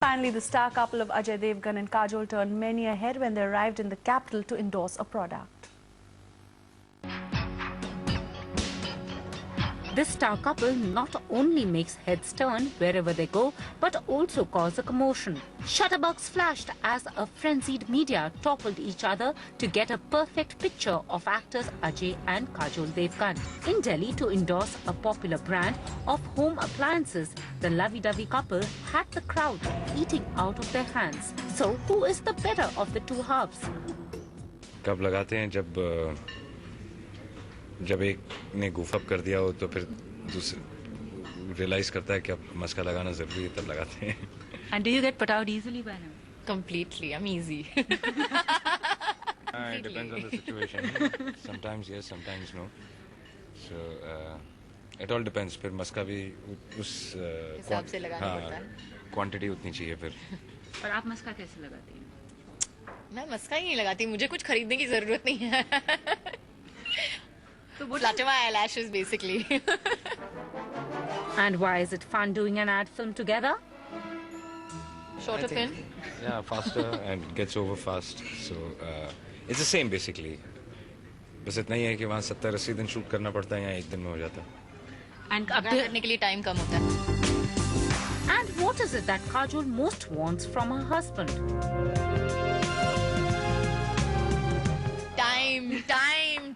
Finally, the star couple of Ajay Devgan and Kajol turned many a head when they arrived in the capital to endorse a product. This star couple not only makes heads turn wherever they go, but also cause a commotion. Shutterbugs flashed as a frenzied media toppled each other to get a perfect picture of actors Ajay and Kajol Devgan. In Delhi to endorse a popular brand of home appliances, the lovey-dovey couple had the crowd eating out of their hands. So who is the better of the two halves? कब लगाते हैं जब एक ने goof up कर दिया हो तो फिर दूसरे realize करता है कि अब मस्का लगाना जरूरी है तब लगाते हैं. And do you get put out easily by him? Completely, I'm easy. It depends on the situation. Sometimes yes, sometimes no. So it all depends. फिर मस्का भी उस हिसाब से लगाना पड़ता है. क्वांटिटी उतनी चाहिए फिर. और आप मस्का कैसे लगाती हैं? मैं मस्का ही नहीं लगाती, मुझे कुछ खरीदने की जरूरत नहीं है. Flutter my eyelashes basically. And why is it fun doing an ad film together? Shorter film? Yeah, faster and it gets over fast. So it's the same basically. बस इतना ही है कि वहाँ 70-80 दिन शूट करना पड़ता है, यहाँ एक दिन में हो जाता है. And करने के लिए टाइम कम होता है. And what is it that Kajol most wants from her husband?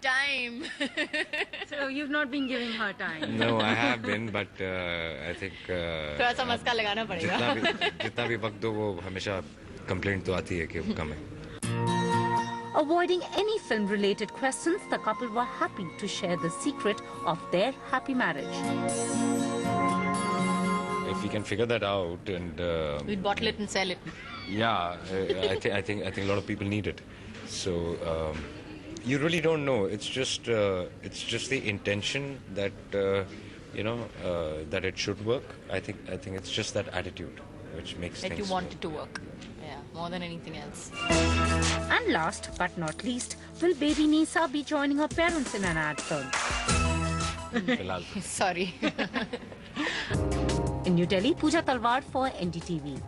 Time. So you've not been giving her time? No, I have been, but I think थोड़ा सा मस्का लगाना पड़ेगा. जितना भी वक्त दो वो हमेशा complaint तो आती है कि वो कम है. Avoiding any film-related questions, the couple were happy to share the secret of their happy marriage. If we can figure that out and we'd bottle it and sell it. Yeah, I think a lot of people need it. So you really don't know. It's just the intention that that it should work. I think it's just that attitude which makes that things you want work. it to work. Yeah, more than anything else. And last but not least, will baby Nisa be joining her parents in an ad film? Sorry. In New Delhi, Pooja Talwar for NDTV.